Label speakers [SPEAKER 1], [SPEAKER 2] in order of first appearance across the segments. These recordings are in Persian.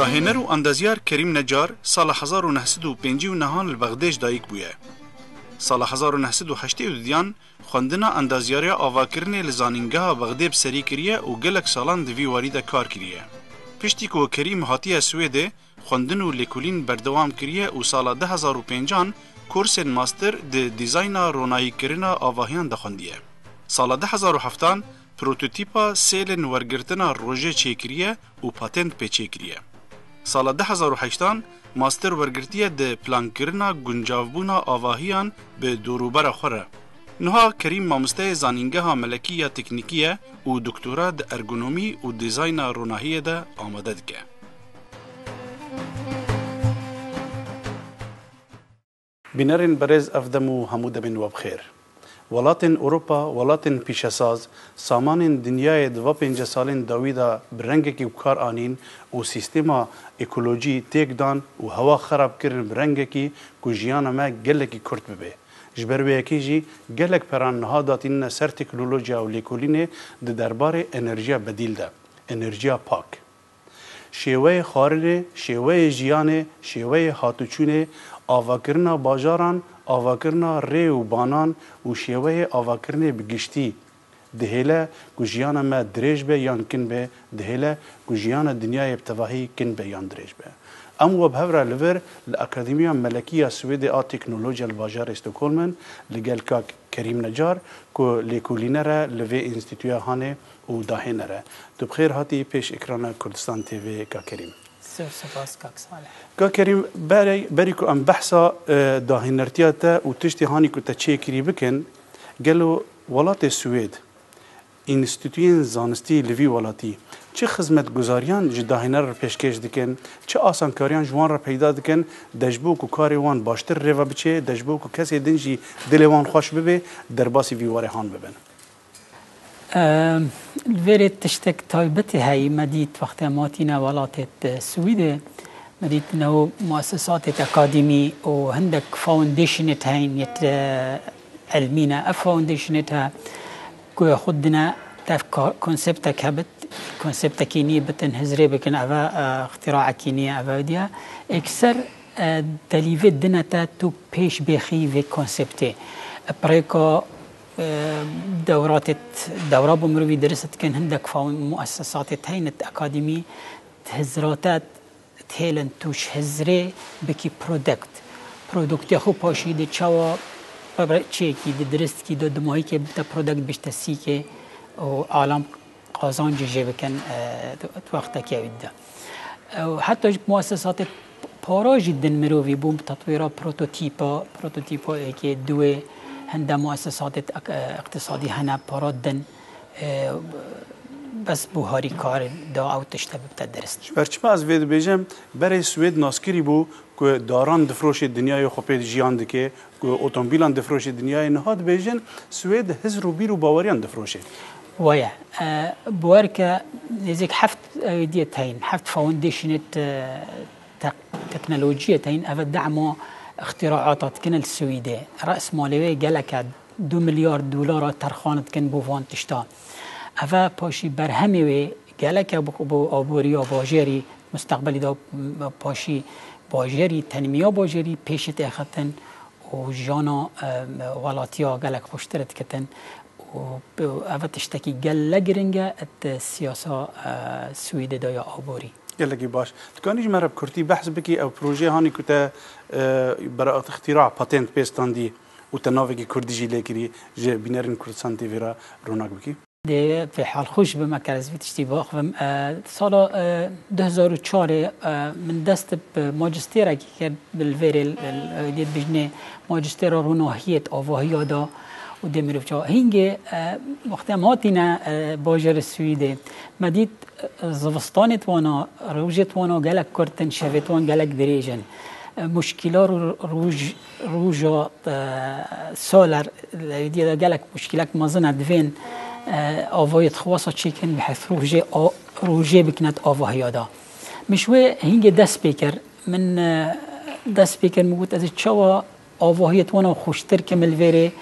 [SPEAKER 1] داهێنەر و ئەندازیار کەریم نەجار ساڵە 1950 نەهان li Bexdêj dayîk bûye. Sala 1982 xwendina endaziyariya avakirinê li zanîngeha Bexdê bi serî kiriye û gelek salan di vî warî de kar kiriye. Piştî ku Kerîm hatiye Swêdê, xwendin û lêkolîn berdewam kiriye û sala 2005 kursên master di dîzayna ronayîkirina avahiyan de xwendiye. Sala 2007 prototîpa sêlên wergirtina rojê çêkiriye û patent pê çêkiriye. Sala 2008 master wergirtiye di plankirina guncavbûna avahiyan bi dorûbera xwe re. Niha Kerîm mamosteyê zanîngeha melekî ya teknîkî ye û doktora di ergonomî û dîzayna ronahiyê de amade dike. Bînerên berêz ev dem û hemû demên we bixêr. Welatên Ewropa, welatên pîşesaz, samanên dinyayê di va 5 salên dawî da bi rengekî kar anîn û sîstêma ekolojî têk dan û hewa xerab kirin bi rengekî ku jiyana me gelekî kurt bibe. Ji ber wê yekê jî gelek peran niha datînine ser teknolojiya û lêkolînê di derbarê enerjiya bedîl de, enerjiya pak. Şêweyê xwarinê, şêweyê jiyanê, şêweyê hatûçûnê, avakirina bajaran, avakirina rê û banan û şêweyê avakirinê bi giştî dihêle ku jiyana me dirêj be yan kin be, dihêle ku jiyana dinyayê bi tevahî kin be yan dirêj be. Em we bi hev re li vir li Akademiya Melekî ya Swêdê a Teknolojiya li bajarê Stockholmên li gel kak Kerîm Necar ku lêkolîner e li vê înstîtûya Hanê û dahêner e. Tu bi xêr hatî pêş ekrana Kurdistan TV ka Kerîm.
[SPEAKER 2] سپاس کاک صالح.
[SPEAKER 1] کا کریم بری کو ام بحثا داهنرتیا تا و تشتی هانی کو تا چه کری بکن گلو ولات سوید انستیتوین زانستی لوی ولاتی چه خدمت گزاریان ج داهنر پیشکش دکن چه آسانکاریان جوان را پیدا دکن دجبو کو کاری وان باشتر روا بچه دجبو کو کسی دنجی دلوان خوش ببه در باسی وی واره هان ببن.
[SPEAKER 2] الفيريت تشتك تايبتي هاي مديت وقت ماتينا ولاتت سويدة مديت انه مؤسسات اكاديمي وهندك فاونديشنت هاين يت علمينا فاونديشنتها كو خدنا تاف كونسبت كبت كونسبت كيني بتن هزري بكن افا اختراع كيني افا ديا اكثر دليفي دنتا تو بيش بخي في كونسبتي بريكو دورات بمروي درست كان هندك مؤسسات هينت أكاديمي تهزراتات تهيلن توش هزري بكي برودكت يخو باشي دي تشاوا ببرتشيكي دي درست كي دو دموهي كي بتا برودكت بيشتسيكي و عالم قازان جيجي بكن وقتا كي عدا وحتى مؤسسات بارا جدا مروي بوم تطويرا بروتوتيبا ايكي دوي هندا مؤسسات اقتصادي هنا بارادن بس بوهاري كار دا او تشتبه بتدرست
[SPEAKER 1] برچما از وید بیجم برای سوید ناسکری بو که داران دفروش دنیای خوبه جیان دکه که اتومبیلان دفروش دنیای نهاد بیجن سوید هزر و بیر و باوریان دفروشه
[SPEAKER 2] ويا بواركا نزيك حفت ديتين حفت فاونديشنت تكنولوجيا تين افدعمو اختراعات كن السويدة رأس مالوي جالك 2 مليار دولار ترخانت كن بوفان تشتا أفا باشي برهمي جالك بو أبوريا باجري مستقبلي دا باشي باجري تنمية باجري بيشت أخذن وجانا ولاتيا جالك باشترت كتن وأفا تشتكي جال لجرنجا السياسة السويدة دا يا أبوري
[SPEAKER 1] يلقي باش تكونيش مرة بكرتي بحث بكي او بروجي هاني كنت براءة اختراع باتنت بيستاندي وتنافقي كردي جي ليكري جي بينارين كردستان تيفيرا روناق بكي
[SPEAKER 2] دي في حال خوش بمكارز في تشتيباخ سالا 2004 من دست ماجستيرا كي بالفيري دي بجني ماجستيرا روناهية آواهية دا ودمروف جا هنگه وقتی ماتینا باجر السويدي مدید زوستانت وانا روجت وانا گلک کرتن شویت وان گلک دریجن مشکلات روجا سولر دیده گلک مشکلات مازن دوین آوایت خواسته چیکن بحث روجه بکند آواهی دا مشوی هنگه دست بکر من دست بکر موجود از چوا آواهیت وانا خوشتر کمل ویره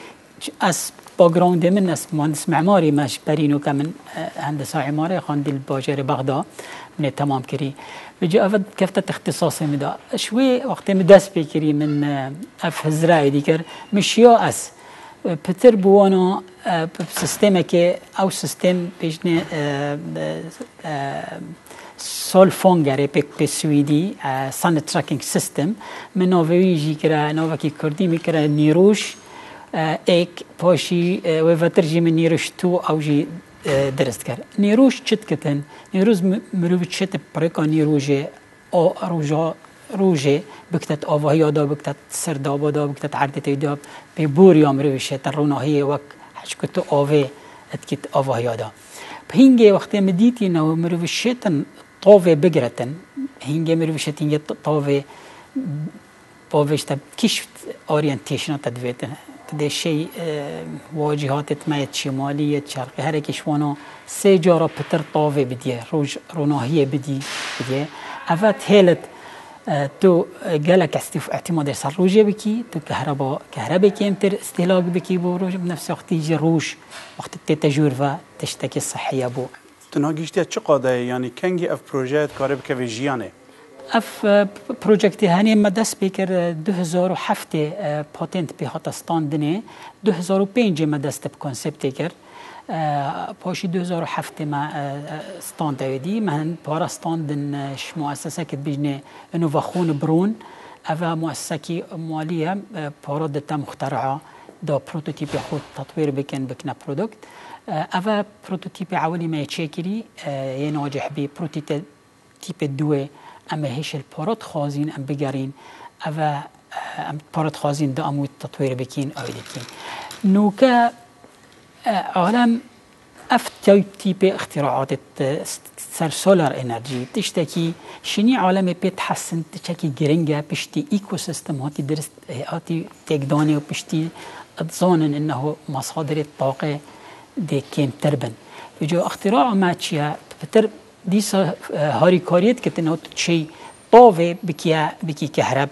[SPEAKER 2] از باگراوند من از مهندس معماری مش برینو که من هندسه عماره خواندم باجر بغداد من تمام كري بيجي أفد كفتة اختصاصي مدا شوي وقت مدرس بكري من أف هزراعي ديكر مش يأس بتر بوانا بسيستمك أو سيستم بيجني سولفونجري بك بسويدي سان تراكينج سيستم من نوفيجي كرا نوفاكي كردي مكرا نيروش ایک پاشی و فترجی من نیروش تو آوجی درست کرد. نیروش چت کتن نیروز مروی چت پرکا نیروژه آ روژه بکتت آواهی آدا بکتت سرداب آدا بکتت عرضت ایدا به بوریا مرویش تروناهی وق حشکت آوه اتکت آواهی آدا. هنگه وقتی مدیتی نو مرویش تن طاوه بگرتن هنگه مرویش تینگه طاوه باوش تب کیش اورینتیشن تدویتن ده شيء واجهات تميت شمالية شرقية هر كشوانا سه جارا بتر طاوه بديه روج روناهية بديه افات هيلت تو جالك اعتماد سر روجه بكي تو كهرباء كيمتر استهلاك بكي بو روج بنفس وقت يجي روج وقت التجور و تشتكي الصحية بو
[SPEAKER 1] تناقشتي چه قاده يعني كنجي اف بروجيت كارب كفيجيانه
[SPEAKER 2] اف بروجكت هاني مدس بيكر 2007 باتنت به هاتستان دنه 2005 مدس تب کنسپت کر پاشی 2007 ما ستان دویدی من پارا ستان دن مؤسسه که بجنه انوفاخون برون اوا مؤسسه ماليه پارا دتا مخترعه دا پروتوتیپ خود تطویر بکن بکنا پرودکت اوا پروتوتیپ اولی ما چیکری یه ناجح بی پروتوتیپ دوه اما هیچ الپارات خازین ام بگرین اوا ام پارات خازین دا امو تطویر بکین آیدکین نوکا عالم افت تیپ اختراعات سر سولار انرژی تشتکی شنی عالم پیت حسن تشکی گرینگه پشتی ایکوسیستم هاتی درست هاتی تقدانه و پشتی اتظانن انه مصادر الطاقه دي كيم تربن يجو اختراع ما تشيا بتر ديسا هاري كاريت كتنو تشي طاوه بكي كهرب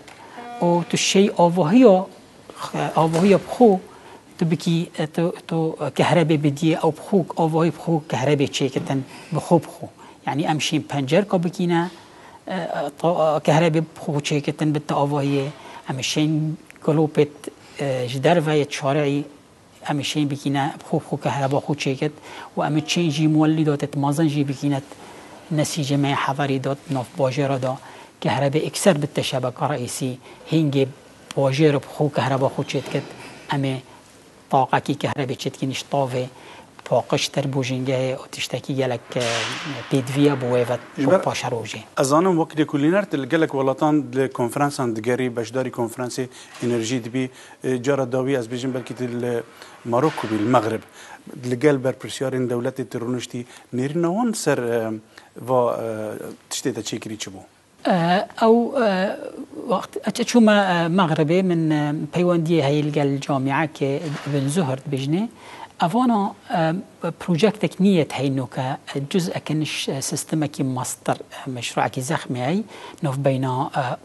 [SPEAKER 2] او تشي اوهيو بخو تو بكي تو كهرباء بدي او بخوك اوهي بخو كهرباء تشي كتن بخو يعني امشي بنجر كبكينا كهرباء بخو تشي كتن بالتاوهي امشين قلوبت جدار ويت شارعي امشين بكينا بخو كهرباء خو تشيكت وامشين جي مولدات مازن جي بكينت نسيج ما حضري دوت نوف باجيرا دا كهرباء اكثر بالتشابك رئيسي هينجي باجير بخو كهرباء خو تشيكت امي طاقه كي كهرباء تشيكنش طافه باقش تربوجينجه او تشتكي جالك بيدفيا بويفت باشروجي
[SPEAKER 1] اظنم وقت كلينر تلقلك ولاتان الكونفرنس عند جاري باشداري كونفرنس انرجي دبي جرى داوي از بيجن بلكي ماروكو بالمغرب لقال بر برسيارين دولتي ترونشتي نيرنون سر و تشتيتا تشيكري تشبو
[SPEAKER 2] او وقت اتشوما مغربي من بيواندي هاي الجامعه كي بن زهر بجني افانا بروجكتك نية هاي نوكا جزء كنش سيستمك ماستر مشروعك زخمي هاي نوف بين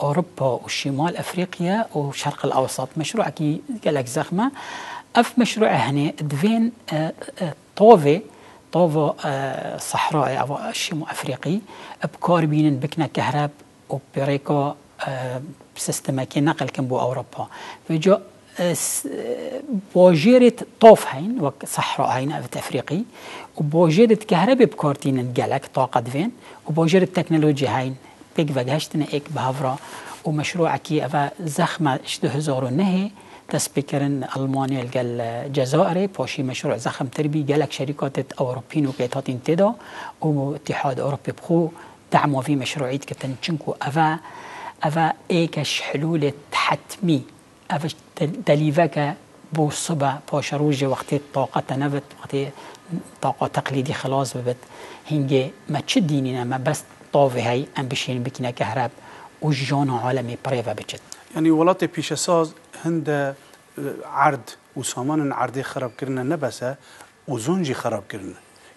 [SPEAKER 2] اوروبا وشمال افريقيا والشرق الاوسط مشروعك قالك زخمه اف مشروع هنا دفين طوفي صحراء او شمال افريقي بكاربين بكنا كهرب وبريكا سيستمك نقل كم بو اوروبا فجو بواجيرة طوف هين وصحراء هين في أفريقي وبواجيرة كهرباء بكارتين جالك طاقة دفين وبواجيرة تكنولوجيا هين بيك فجهشتنا إيك بهفرة ومشروع كي أفا زخمة 2009 تسبيكرن ألمانيا الجزائري باشي مشروع زخم تربي جالك شركات أوروبيين وكيتاتين تدا واتحاد أوروبي بخو دعموا في مشروعيت كتنشنكو أفا إيكش حلول حتمي افش دليفك بو الصبح باش روجي وقت الطاقة نفت وقت طاقة تقليدي خلاص ببت هنجي ما تشديني ما بس طافي هاي ام بشين بكنا كهرب وجانا عالمي بريفا بجد
[SPEAKER 1] يعني ولاتي بيشاساز هند عرض وسامان عرضي خراب كرنا نبسه وزونجي خراب كرنا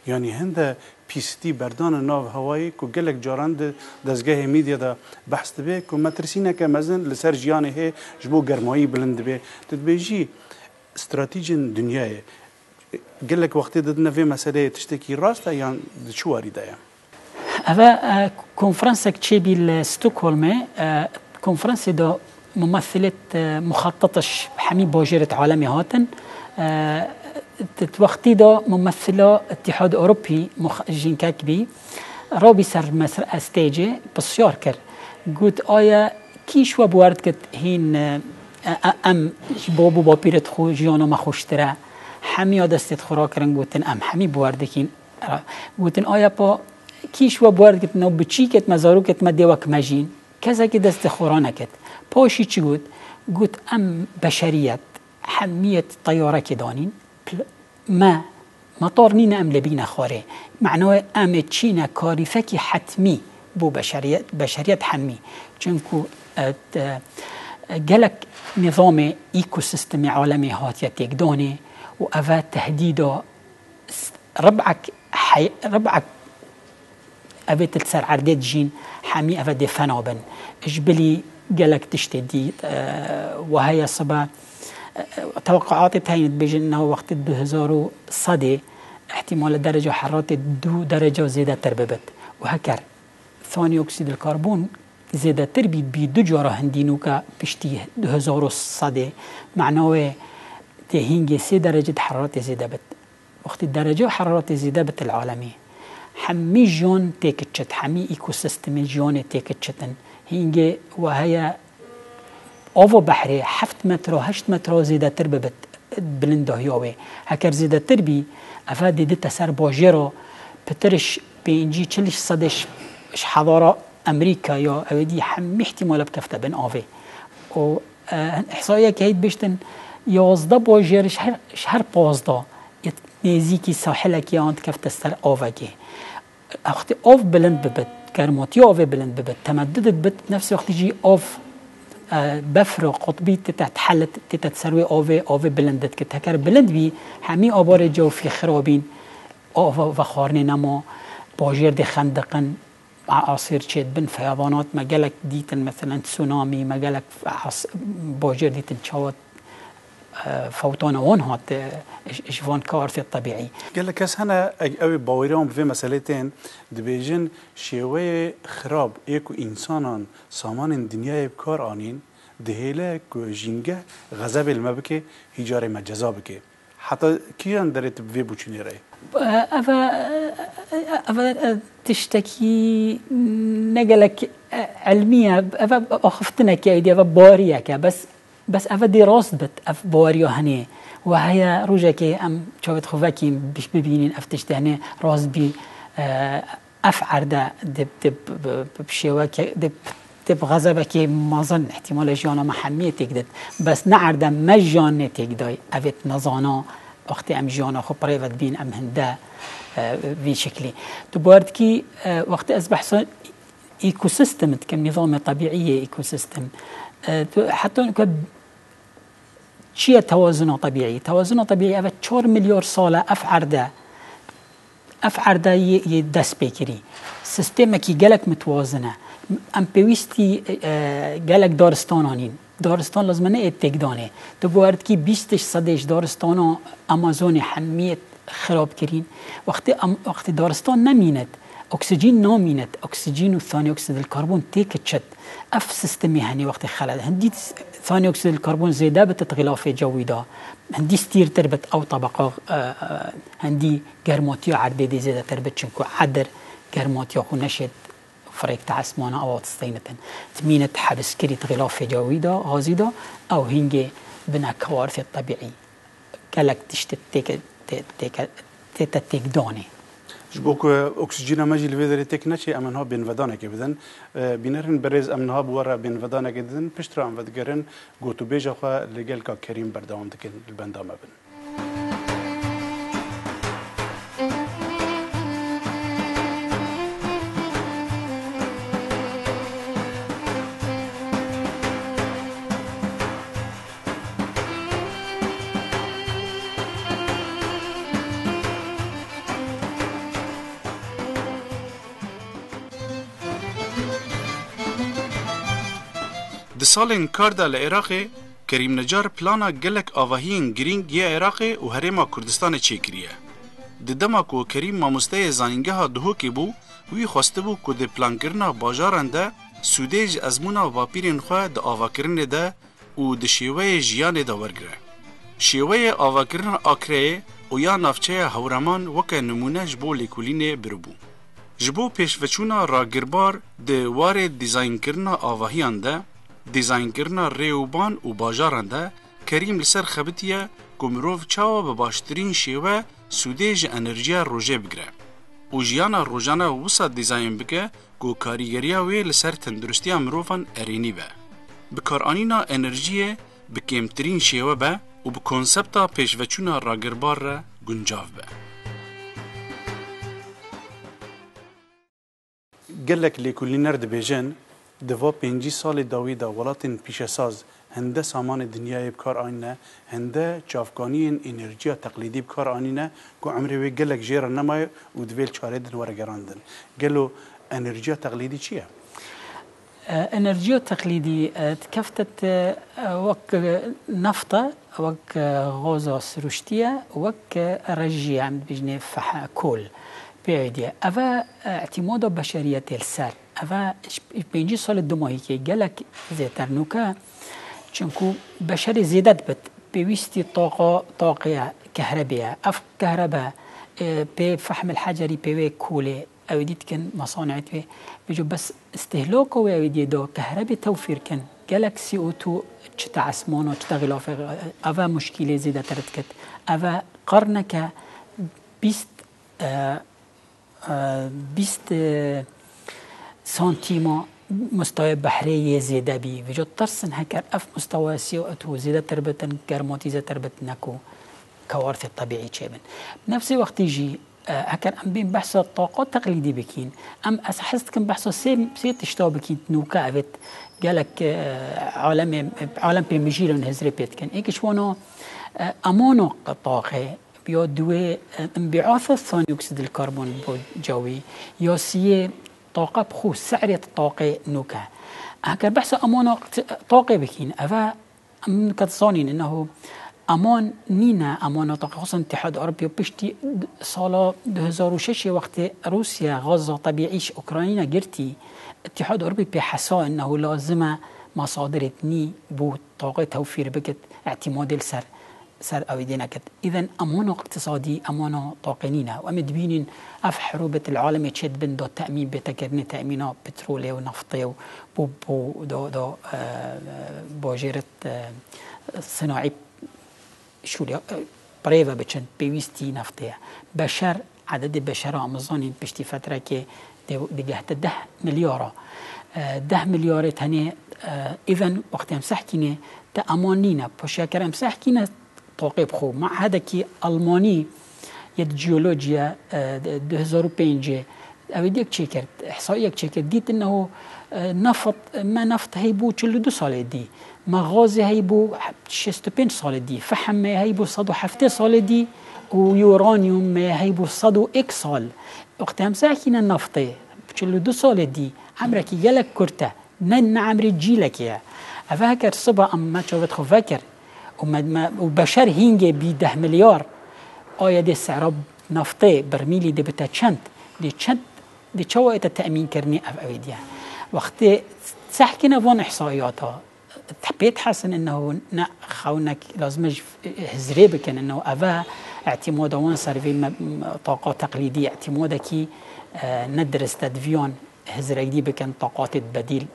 [SPEAKER 1] يعني هند بيستي بردان ناف هواي كو قالك جارند دزگاه ميديا دا بحث به كو مترسينه كمزن لسر جياني هي جبو گرمايي بلند به تدبيجي استراتيجين دنياي قالك وقت ددنا في مساله تشتكي راستا يعني شو اريده يعني
[SPEAKER 2] هذا كونفرنس تشيبي الستوكهولم كونفرنس دا ممثلة مخططش حمي باجرة عالمي هاتن وقتی دا ممثله اتحاد اوروبی جینکک بی رابی سر مصر استیجه بسیار کرد گوت آیا کیش و بورد کت هین ام بابو با پیرت خو جیانو ما خوشتره همی دستت خورا کرن گوتن ام همی بورد کین گوتن آیا پا کیش و بورد کت نو بچی کت مزارو کت ما دیوک مجین کذا که دست خورا نکت پاشی چی گوت ام بشریت حمیت طیاره که دانین ما مطار نينا أم لبينا خاري معناه أم تشينا كاريفكي حتمي بو بشرية حمي چونكو جالك نظام ايكو سيستم عالمي هات يتيقدوني وأفا تهديدا ربعك أفا تلسر عردات جين حمي أفا دي فنابن اجبلي جالك تشتدي وهي صبا توقعاتي تهينت بيجي انه وقت 2000 احتمال درجه حراره 2 درجه زياده ترببت وهكر ثاني اكسيد الكربون زياده تربي ب 2 جرى هندينوكا بشتي 2000 معناه تهينجي 3 درجه حراره زياده بت وقت درجه حراره زياده بت العالمي حمي جون تيكتشت حمي ايكو سيستم جون تيكتشتن هينجي وهي آوا بحری 7 متر و 8 متر زیاده تر ببت بلنده هیاوی هکر زیاده تر بی افا دیده تسر باجرا پترش بینجی چلش صدش حضاره امریکا یا اودی هم احتمال بکفته بین آوی و احصایه که هید بشتن 11 باجرش هر 15 نزیکی ساحله که آن کفته سر آوه که وقتی آف بلند ببت کرماتی آوه بلند ببت تمددت بت نفس وقتی جی آف بفر قطبی تتحلت تتسروي آوه بلندت که تکر بلند بی همی آبار جو فی خرابین آوه و خارن نما باجر دی خندقن عاصر چید بن فیضانات مگلک دیتن مثلا تسونامی مگلک باجر دیتن چاوت فوتان وان هات اشوان كارثة الطبيعي.
[SPEAKER 1] قال لك هنا أوي باوريهم في مسألتين دبيجن شوية خراب إيكو إنسانا سامان الدنيا بكار آنين دهيلك وجينجه غزاب المبكي هجار مجزابك حتى كيان درت في بوشيني رأي.
[SPEAKER 2] أفا تشتكي نقلك علمية أفا أخفتنا كأيدي أفا بارية بس أفا دراسة بت أف باريو هني وهي روجاكي أم شوفت خوفاكي بيش ببينين أفتش دهني راس بي أفعر دا دب بشيواكي دب غزبكي ما ظن احتمال جانا محمية تقدد بس نعردا ما جانا تقداي أفت نظانا وقت أم جانا خو بريفت بين أم هندا في شكلي تبارد كي وقت أصبح إيكو سيستم كم نظام طبيعي إيكو سيستم حتى چیه توازن طبیعی؟ توازن طبیعی اوه 4 ملیار ساله افعرده یه دست بکری سیستم که گلک متوازنه ام پیوستی گلک دارستان لازم نه اتقدانه تو باید که 20 صدش دارستان آمازون حمیت خراب کرین وقتی دارستان نمیند اکسیژن نامیند اکسیژن و ثاني اکسید الکربن تیکچت اف سیستمی هنی وقتی خلل هندی ثاني اکسید الکربن زیاده بتت غلاف جوی دا هندی ستیر تربت او طبقه هندی گرماتی عرضه دی زیاده تربت چنکو عدر گرماتی خو نشد فريق تعسمانا او تستينتن تمينت حبس كريت غلاف جوي دا غازي دا او هنجي بنا كوارث الطبيعي كلك تشتت تيك دوني
[SPEAKER 1] جبوك اكسجين ماجي الفيدر تيك نشي امنها بين ودانا كبدن بينرن برز امنها بورا بين ودانا كدن بشترا ام ودگرن گوتو بيجا خو لگل کا كريم بردام تكن البندام بن سالن کاردا لعراق کریم نجار پلانا گلک آواهین گرینگ یه عراق و هرما کردستان چیکریه. دما کو کریم ماموسته زانینگه دهوکی بو وی خواسته بو کو د پلانکرنا باجاران ده سودیج ازمونا واپیرین خو د آواکرین ده او د شیوه ژیان ده ورګره شیوه آواکرین اکره او یا نافچه هورمان وک نمونه جبو لیکولین بربو جبو پیشوچونا راگربار د واره دیزاین کرنا آواهیان ده دیزاین کرنا ریوبان او باجاران ده کریم لسر خبتیه گمروف چاوا به باشترین شیوه سودیج انرژیا روژه بگره او جیانا روژانا وسا دیزاین بگه گو کاریگریا وی لسر تندرستیا مروفان ارینی به بکارانینا انرژیه بکمترین شیوه به و به کنسپتا پیشوچونا راگربار را گنجاو به گلک لیکولینر دبیجن دوا 5 سال داویدا ولاتن پیشساز هنده سامان دنیای بکار آینه هنده چافگانی انرژیا تقلیدی بکار آینه که عمری وی گلک جیر نمای و دویل چاره دن ورگراندن گلو انرژیا تقلیدی چیه؟
[SPEAKER 2] انرژیا تقلیدی تكفتت وك نفطة وك غوزة سروشتية وك رجية عم بجني فح كول بيدي أفا اعتماد بشرية السر أفا بينجي سال الدماهي كي جالك زيتر نوكا چونكو بشري زيادت بت بويستي طاقة كهربية أف كهرباء بفحم الحجري بوي كولي او ديت كان مصانع بيجو بس استهلاكه او دي دو كهرباء توفير كان جالكسي اوتو تشتا عسمانو تشتا غلاف افا مشكله زياده ترتكت افا قرنك بيست بيست سنتيما مستوى بحرية زيادة بي بيجو ترسن هكر اف مستوى سي اوتو زياده تربتن كرماتيزه تربتنكو كوارث الطبيعي تشابن بنفس الوقت يجي هكذا أم بين بحث الطاقات تقليدي بكين أم أحست كم بحث سي تشتاو بكين نوكا أبت قالك عالم بمجيل هزري بيت كان إيش وانا أمانو طاقة بيودوي انبعاث ثاني أكسيد الكربون الجوي ياسية طاقة بخو سعر الطاقة نوكا هكذا بحث أمانو طاقة بكين أفا أم كتصانين إنه امان نينا امان طاقه خصوصا الاتحاد الاوروبي بشتي سال 2006 وقت روسيا غزه طبيعيش اوكرانيا جرتي الاتحاد الاوروبي بحسا انه لازم مصادر ني بو طاقه توفير بكت اعتماد سر اويدينا كت اذا امان اقتصادي امان طاقنينا ومدبين اف حروبه العالم تشد بندو تامين بتكرن تامين بترولي ونفطي بو دو بوجيره صناعي شو بريفا بچن بيوستي نفطية بشر عدد بشر أمازونين بشتي فترة كي دقهت 10 مليار 10 مليار هني إذن وقت مسحكينه تأمانينا بشكل مسحكينه طاقب خو مع هذا كي ألماني يد جيولوجيا 2005 أوديك تشيكرت إحصائية تشيكرت ديت إنه نفط هيبو 2 سال دي مغازي هيبو 65 سال دي فحم هيبو صدو 7 سال دي ويورانيوم هيبو صدو اكس سال وقتها مساكين النفطي 2 سال دي عمرك يالك كرتا نن عمري جيلك يا افاكر صبا اما تشوفت خفاكر وبشر هينجي ب 10 مليار آیا دي سعر نفطي برميلي دي بتا چند دي چوا اتا تأمين كرني اف اويديا وقت سحكينا فون احصائياتها تحبيت حسن انه خونك لازم هزري بكن انه افا اعتماد وان صار في طاقات تقليديه اعتمادك ندرس تدفيون هزري دي بكن طاقات بديل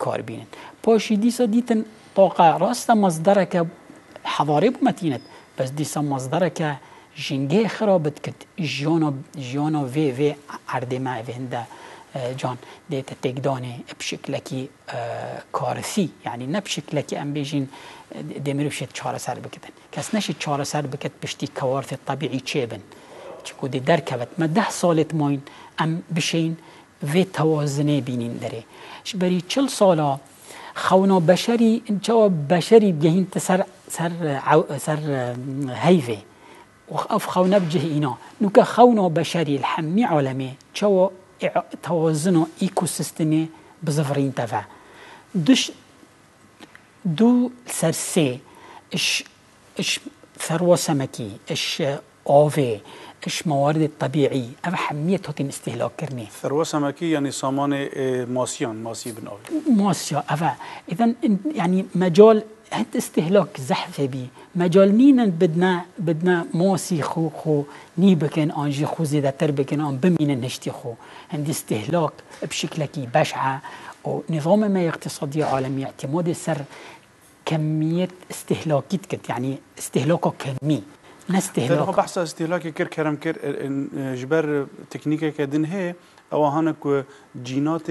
[SPEAKER 2] كاربين باشي دي صديتن طاقه راست مصدرك حضاري بمتينت بس دي مصدرك جنجي خرابت كت جيونو في عردي ما في هندا جان ديتا تقداني بشكلكي كارثي يعني نه بشكلكي ام بيجين دمروش چهار سر بكتن كاس نشي چهار سر بكت بشتي كوارث الطبيعي تشيبن چكو دي دركبت ما 10 سالت ماين ام بشين في توازنه بينين دري بري 40 سالا خونا بشري انجا بشري بجهين تسر سر هيفي وخاف خونا بجه اينا نوكا خونا بشري الحمي عالمي چوا توازن ايكو سيستمي بزفرين تفا دو سرسي اش ثروة سمكي اش آوه اش موارد الطبيعي اف حمية هاتين استهلاك كرني
[SPEAKER 1] ثروة سمكية يعني سامان ماسي بناوي
[SPEAKER 2] ماسيا أفا إذا يعني مجال هت استهلاك زحفة بي مجال نينا بدنا ماسي خو نيبكن أنجي خو زيادة تربكن أن بمين نشتي خو عندي استهلاك بشكل كي بشعة ونظام ما اقتصادي عالمي اعتماد سر كمية استهلاكيت كت يعني استهلاكه كمي
[SPEAKER 1] نستهلاك بحث استهلاك كرم جبر تكنيكا كدن هي او هانك جينات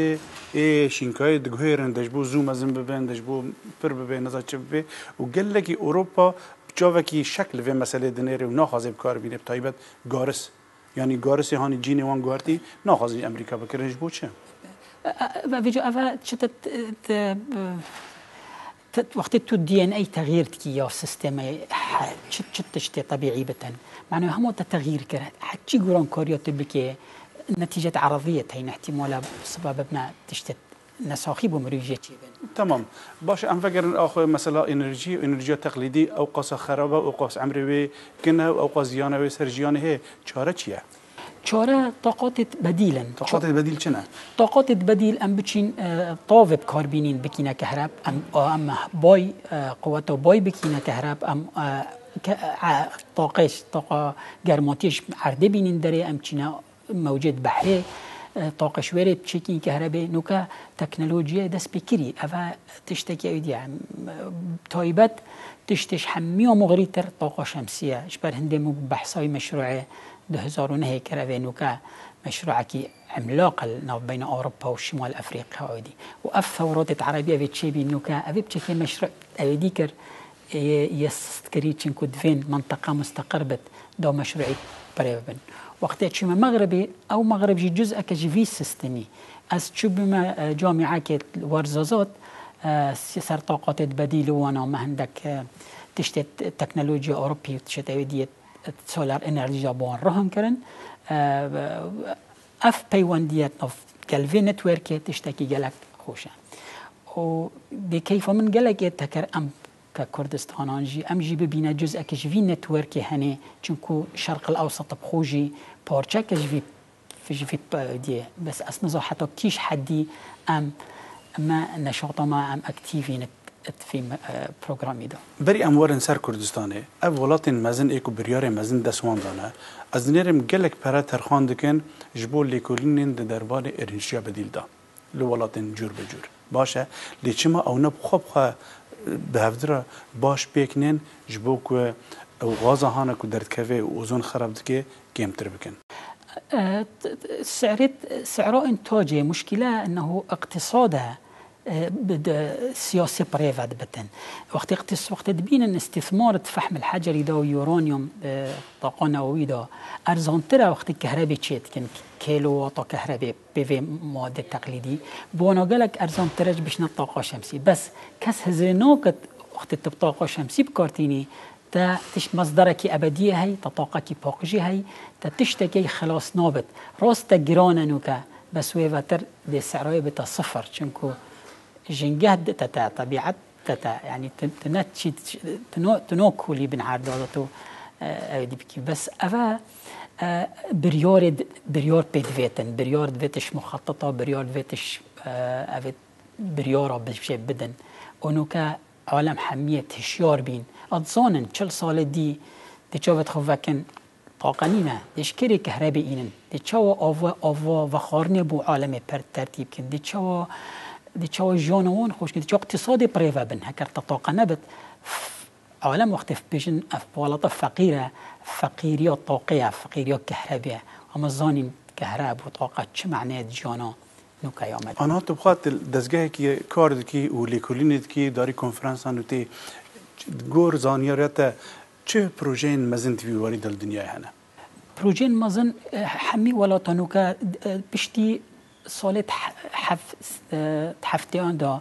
[SPEAKER 1] شينكاي دغهيرن دجبو زوم ازم ببن دجبو پر ببن نزا چبه وقال لك اوروبا بجاوكي شكل في مساله دنيري وناخذ بكار بين بتايبت غارس يعني غارس هاني جيني وان غارتي ناخذ امريكا بكرنج بو چه
[SPEAKER 2] فيجو افا چت وقت تو دي ان اي تغيير تكيا سيستم تشتي طبيعي بتن معناه هم تغيير كره حتى يقولون كوريا تبكي نتيجة عرضية هين احتمال بسبب ابناء تشتت نساخي بمريجة
[SPEAKER 1] تمام باش ام فكر اخو مثلا انرجي تقليدي او قاس خرابه او قاس عمري كنا او قاس زيانه وسرجيانه هي چاره چيه
[SPEAKER 2] چاره طاقات بديلا
[SPEAKER 1] طاقات بديل چنه
[SPEAKER 2] طاقات بديل ام بچين طاوب كاربينين بكينا كهرب ام باي قوته باي بكينا كهرب ام طاقه گرماتيش عرده بينين دري ام چينا موجود بحري طاقه شويري بشكل كهرباء نوكا تكنولوجيا دس بكري افا تشتكي ايدي تايبت تشتش حميه مغريتر طاقه شمسيه اشبر هندم بحثاي مشروع 2009 كرافي نوكا مشروع كي عملاق بين اوروبا وشمال افريقيا اودي واف ثورات عربيه في تشيبي نوكا ابي بشكل مشروع اوديكر يستكري تشنكو دفين منطقه مستقربت دو مشروعي بريبن وقت شما مغربي او مغربي جزء كجفي سيستمي از بما جامعه ورزازات سر طاقات بديله وانا ما عندك تشتت تكنولوجيا اوروبي وتشت ايديه سولار انرجي جابون رهن كرن اف بيوانديات اوف كالفي نتورك تشتكي جلك خوشه و بكيف من جلك تكر ام كردستان انجي امجي ببينا جزء كجفي نتورك هني چونكو شرق الاوسط بخوجي بورچا كجفي في دي بس اسنزو حتى كيش حدي ام ما نشاط ما ام اكتيفين في بروجرامي ده
[SPEAKER 1] بري امور سر كردستان اولات مزن ايكو بريار مزن دسوان دانه از نرم گلک پر ترخان دکن جبول لیکولین دربار ارنشیا بدیل دا لولات جور بجور باشه لیچما او نب خوب به هفدرا باش بکنن جبوک او غازه هانا کو درد کفه و اوزون خراب دکه کمتر بکن
[SPEAKER 2] سعر انتاجه مشكله انه اقتصادها سياسي بريفات بتن وقت تبين ان استثمار فحم الحجري ده ويورانيوم طاقه نووي ده ارزان ترى وقت الكهرباء تشيت كان كيلو واط كهرباء بي ماده تقليدي بوانا قالك ارزان ترى بشنا طاقه شمسي بس كاس هزينوك وقت الطاقه الشمسي بكارتيني تا تش مصدرك ابديه هي طاقه باقجي هي تشتكي خلاص نابت راست جيران نوكا بس ويفاتر دي سعره بتا صفر چونكو جنجهد تتا طبيعت تتا يعني تنتشي تنوك ولي بن عرداتو دي بكي بس افا بريار بيدفيتن بريار فيتش مخططه بريار فيتش افيت بريارة بشي بدن ونوكا عالم حمية هشيار بين اتصانن چل سال دي شافت خوفكن طاقنينه دشكري كهرباء إينن دشوا آوا وخارنه بو عالم پر ترتيب كن دشوا جانوان خوش كن دشوا اقتصادي بريفا بن هكر طاقة نبت عالم وقت في بيجن أفوالات فقيرة فقيريات طاقية فقيريات كهرباء أما زانين كهرباء وطاقة شو معناه جانا نوكا يومد
[SPEAKER 1] أنا تبغى دزجه كي كارد كي وليكولينت كي داري كونفرنس أنو تي جور زانيارته چه پروژین مزن تبي وارد الدنيا هنا؟
[SPEAKER 2] پروژین مزن حمی ولا تنوکا بشتی سالت حفتیان دا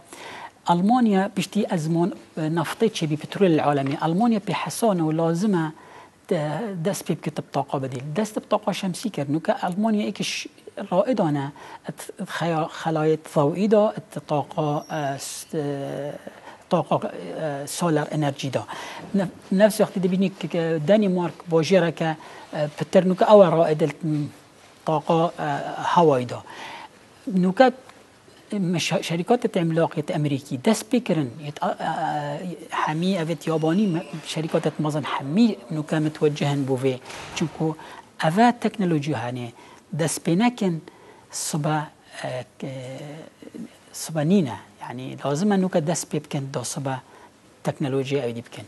[SPEAKER 2] ألمانيا بشتي أزمان نفطي شيء بترول العالمي ألمانيا بحسانة ولازمة دست بكتب طاقة بديل دست بطاقة شمسية كرنوكا ألمانيا إيكش رائدانة خلايا ضوئية طاقة طاقة سولار انرجي دا نفس وقت ببینی که دانمارک باجره که پترنوک او رائد طاقة هوایی دا نوكا شركات عملاقة أمريكي دست بكرن حمي أفت ياباني شركات مازن حمي نوكا متوجهن بوفي چونكو أفا تكنولوجيا هاني دست بينكن صبا نينا يعني لازم نوكا دست بكن دا صبا تكنولوجيا أيدي بكن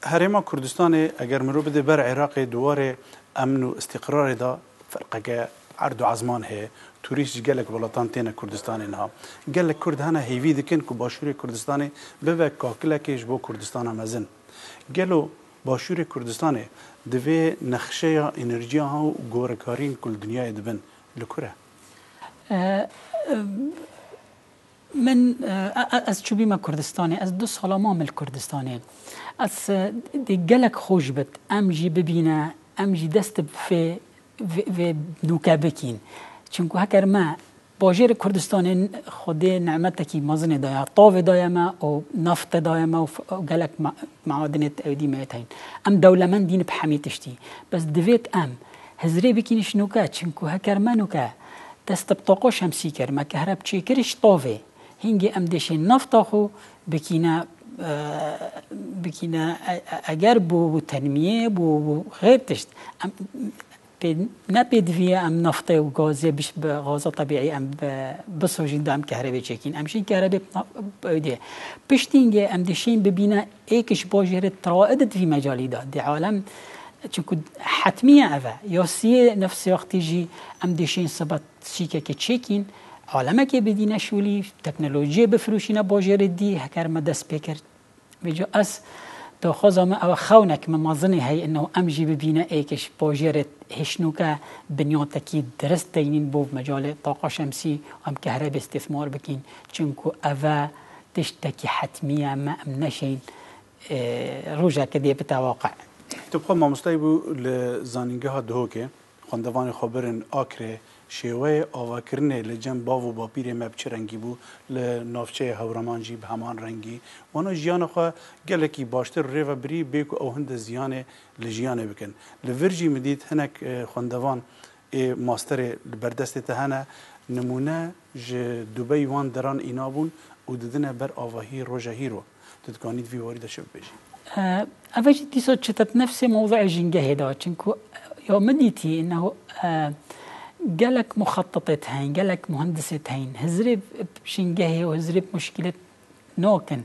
[SPEAKER 1] هرما كردستان اگر مرو بده بر عراق دواره امن و استقرار دا فرقه عرض و عزمان هي توریست گلک ولاتان تینا کردستان اینها گلک کرد هنه هیوی دکن که باشور کردستان به کاکلکش با کردستان مزن گلو باشور کردستان دوی نقشه انرژی ها و گورکارین کل دنیای دبن لکره
[SPEAKER 2] من از چوبی ما کردستانی از 2 سال مامل کردستانی از دی گلک خوش بد امجی ببینه امجی دست في نوكا بكين چونكو هكر ما باجير كردستان خودي نعمتكي مازن دايا طاوه دايا ما او نفط دايا ما وقالك معادنة اودي ميتين ام دولة من دين بحميتشتي بس دفيت ام هزري بكينش نوكا چونكو هكر ما نوكا دست بطاقو شمسي كر ما كهرب چي كرش طاوه هنگي ام دشين نفط اخو بكينا اگر بو تنمية بو غير تشت نبيد فيها ام نفطي وغازي بش بغاز طبيعي ام بسوجين دام كهرباء تشكين ام شين كهرباء بودي بشتينجي ام دشين ببينا ايكش باجر ترائدت في مجالي ده دي عالم چونكو حتمية افا ياسي نفس وقت يجي ام دشين صبت سيكا كتشكين عالمك بدينا شولي تكنولوجيا بفروشينا باجر دي هكر ما دست بكر بيجو اس تو خزم او خونك من مظني هي انه امجي ببينا ايكش باجرت هشنوكا بنياتكي درست تينين بو مجال طاقة شمسي ام كهرباء استثمار بكين چونكو افا تشتكي حتمية ما امنشين روجا كدي بتواقع
[SPEAKER 1] تبقى ما مستيبو لزانينجها دهوكي خاندوان خبرن آكره شیوه آواکرنه لجن باو و باپیر مب چه رنگی بو لنافچه هورمان جی به همان رنگی وانا جیان خواه گلکی باشتر ریو بری بیکو او هند زیان لجیانه بکن لورجی مدید هنک خواندوان ماستر بردست تهنه نمونه دوبی وان دران اینابون و ددنه بر آواهی روژه هیرو تدکانید وی وارد شب بجی
[SPEAKER 2] أفاجئ تيسو تشتت نفس موضوع جنجه دا چنكو يوم مديتي إنه قالك مخططة هين قالك مهندسة هين هزرب شنجه وهزرب مشكلة نوكن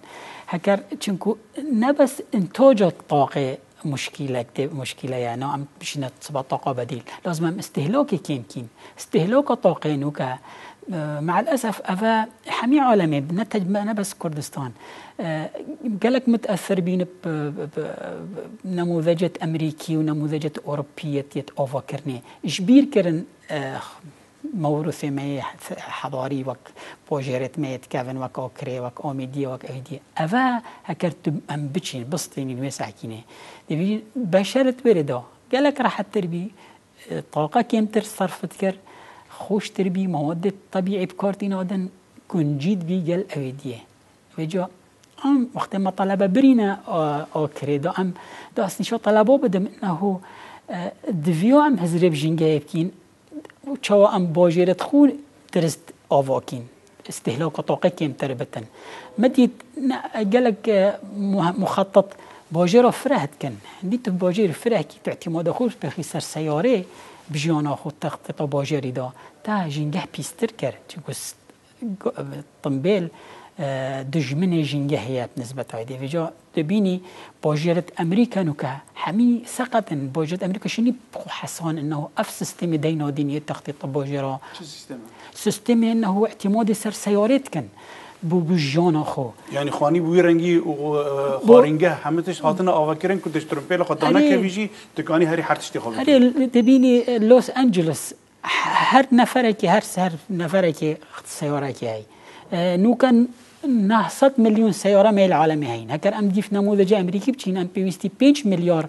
[SPEAKER 2] هكر چنكو نبس انتاج الطاقة مشكلة يعني عم بشنا تصبح طاقة بديل لازم استهلاك كين استهلاك طاقة نوكا مع الأسف أفا حمي عالمي بنتج نبس كردستان قالك متأثر بين بنموذجة أمريكي ونموذجة أوروبية يتأوفكرني إشبير كرن موروثي ما حضاري وك بوجيرت ما يتكافن وك أوكري وك أوميديا وك أيدي أفا هكرت أم بتشين بسطيني المساكينة دبي بشرت وردا قالك راح التربي طاقة كيمتر صرفت كر خوش تربي مواد طبيعي بكارتين آدن كنجيد بي قال أويديه وجا ام وقت ما طلبه برينا اوكري دا ام دا اصلي شو طلبه بدم انه دفيو ام هزرب جنجاي بكين وشو ام باجيرت خون درست اوفاكين استهلاك طاقه كيم تربتن مديت قالك مخطط باجير فرهت كان ديت باجير فرح كي اعتماد خوش بخيسر سياره بجيانا خود تخطيط باجيري دا تا جنجه بيستر كر تشوس طنبيل دجمن جنجه هي نسبة هذه فيجا تبيني باجرت أمريكا نوكا حمي سقط باجرت أمريكا شني حسان إنه أف سيستم دينا دينية تخطيط باجرة
[SPEAKER 1] شو سيستم؟
[SPEAKER 2] سيستم إنه اعتماد سر سيارات كان بوجانا خو
[SPEAKER 1] يعني خواني بويرنجي وخارنجه همتش هاتنا آوكرين كنتش ترمبيلا خدانا كبيجي تكاني هري حرتشتي خالص
[SPEAKER 2] هري تبيني لوس أنجلوس هر نفرك سيارك هاي نوكا نهصد مليون سيارة من العالم هين هكذا أم ديف نموذج أمريكي بتشين أم بيوستي 5 مليار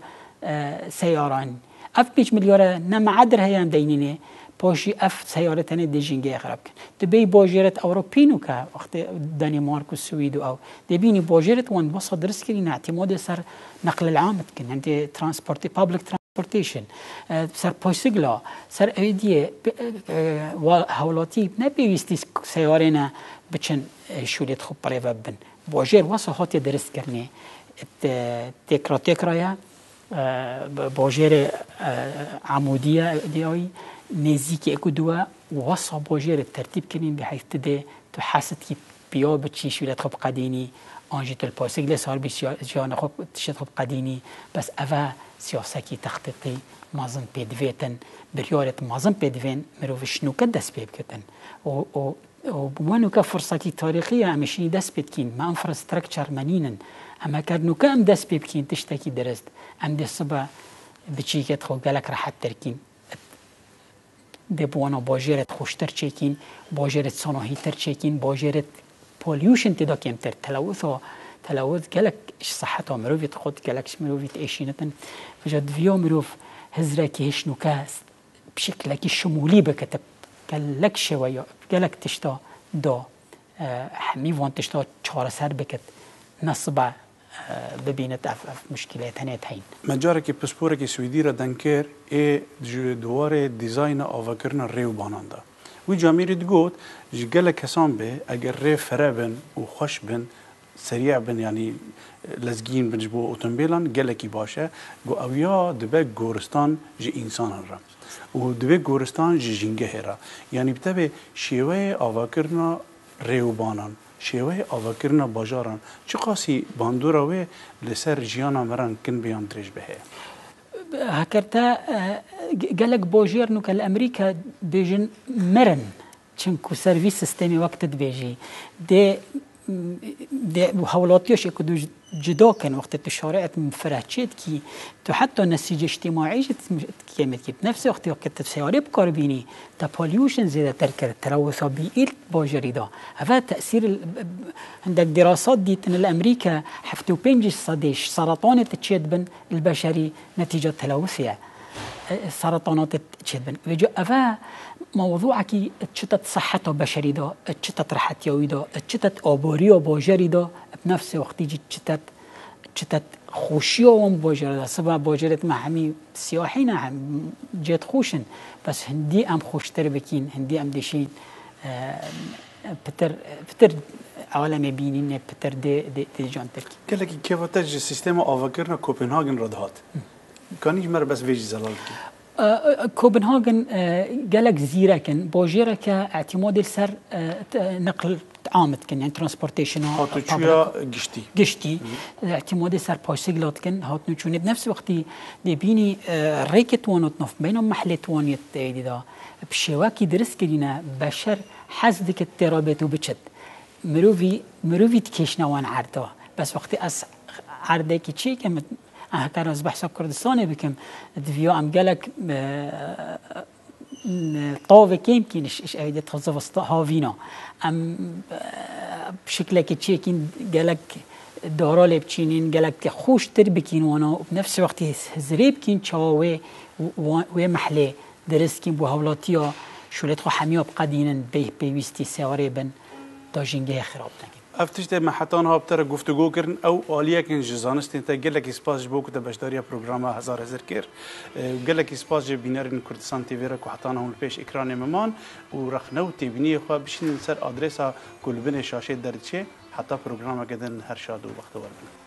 [SPEAKER 2] سيارة أف 5 مليار نما عدر هي أم دينينه پاشی اف سیاره تنه دیجینگه خراب کن دبی باجرت اوروپینو که وقت دانمارک و سوئد او دبینی باجرت وان وسط درس کردن اعتماد سر نقل العام کن یعنی ترانسپورت پابلیک ترانسپورتیشن سر پایسیگلا سر ایدیه هولاتی نبیویستی سیاره نه بچن شولیت خوب برای بن باجر واسه هاتی درست کرنه تکرایا باجر عمودیه دیایی نزیک اکو دوا واسه باجر ترتیب کنیم به حیث تده تو حاسد کی بیا بچی شولیت خوب قدینی آنجیت الپاسیگل سال جان خوب تشت خوب قدینی بس اوه سیاستی تخطیقی مازن پیدویتن بریارت مازن پیدوین مروف شنوکت دست پید کتن و بوانو که فرصتی تاریخی همشینی دست پید کین ما انفراسترکچر منینن اما کرنو که هم دست پید کین تشتکی درست هم دست صبح بچی کت خو گلک راحت ترکین ده بوانا باجرت خوشتر چیکین باجرت صناهی تر چیکین باجرت پولیوشن تدا کمتر تلوث گلک صحت مروفیت خود گلکش مروفیت ایشینتن وجد ویا مروف هزره که هشنو که بشکل که شمولی بکتب گلک شویا گلک تشتا دا همی وان تشتا چهار سر بکت نصبه ببینت اف مشکلات هنیت هین
[SPEAKER 1] مجاره که پسپوره که سویدی را دنکر دوار دیزاین آواکرن ریو بانانده وی جامیری دگوت جگل کسان به اگر ری فره بن و خوش بن سریع بن یعنی لزگین بنج بو اوتومبیلان گلکی باشه گو اویا دبه گورستان جی انسان را و دبه گورستان جی جنگه را یعنی بتبه شیوه آواکرنا ریو بانان شیوه آواکرنا باجاران چه قاسی باندورا و لسر جیانا مران کن بیان درش بهه
[SPEAKER 2] هكرتا قالك بوجير نو كالامريكا بيجن مرن چنكو سيرفيس سيستمي وقت بيجي دي هولاتيش يكدو جدا كان وقت الشارع مفرهشت كي تو حتى نسيج اجتماعي كيمت كي بنفس وقت وقت السيارة بكاربيني تا بوليوشن زيادة تركر التلوث بيئل باجري دا هذا تأثير عندك دراسات ديت ان الامريكا حفتو بينجي صديش سرطان تتشيد بن البشري نتيجة تلوثها سرطانات تشيد بن وجو افا موضوعك تشتت صحته بشري دا تشتت راحت يوي دا تشتت آباري باجري دا بنفس وقت يجي تشتت خوشي وم باجر دا سبب باجرت مع همي سياحين هم جيت خوشن بس هندي ام خوشتر بكين هندي ام دشين بتر عالم بينين بتر دي جان تركي
[SPEAKER 1] قال لك كيف تجي السيستم آواكرنا كوبنهاجن ردهات كان يجمر بس فيجي زلال
[SPEAKER 2] كوبنهاجن قالك زيرة كان باجرة كاعتماد السر نقل عامت كان يعني ترانسبورتيشن
[SPEAKER 1] هاتوشيا
[SPEAKER 2] قشتي اعتماد سر باسيجلات كان هات نشوني بنفس وقت دي بيني ريكت وانوت نف بينهم محلت وانيت دا بشواكي درس كلينا بشر حزدك الترابط وبشد مروفي تكيشنا وان عرضه بس وقت اس عرضه كي تشي كم هكذا از بحث كردستاني بكم دفيو ام قالك طاوة كيمكن إيش أيدي توظف هافينا أم بشكل كتشيكين قالك دارال بتشينين قالك خوش تربكين وانا وبنفس الوقت هزريب كين شاوي ومحلي درسكين بوهولاتيا شولت خو حمية بقدينن بيويستي سواريبن داجينجه خراب نكين
[SPEAKER 1] افتشت ما حتان ها بتر گفتگو کردن او عالیه که جزانستین تا گله کی سپاس بو که بشداریا برنامه هزار کر گله کی سپاس بینرین کردستان تیوی را که حتان هم پیش اکران ممان و رخنو تیبینی خو بشین سر آدرسا کلبن شاشه درچه حتی برنامه کردن هر شاد و وقت ورن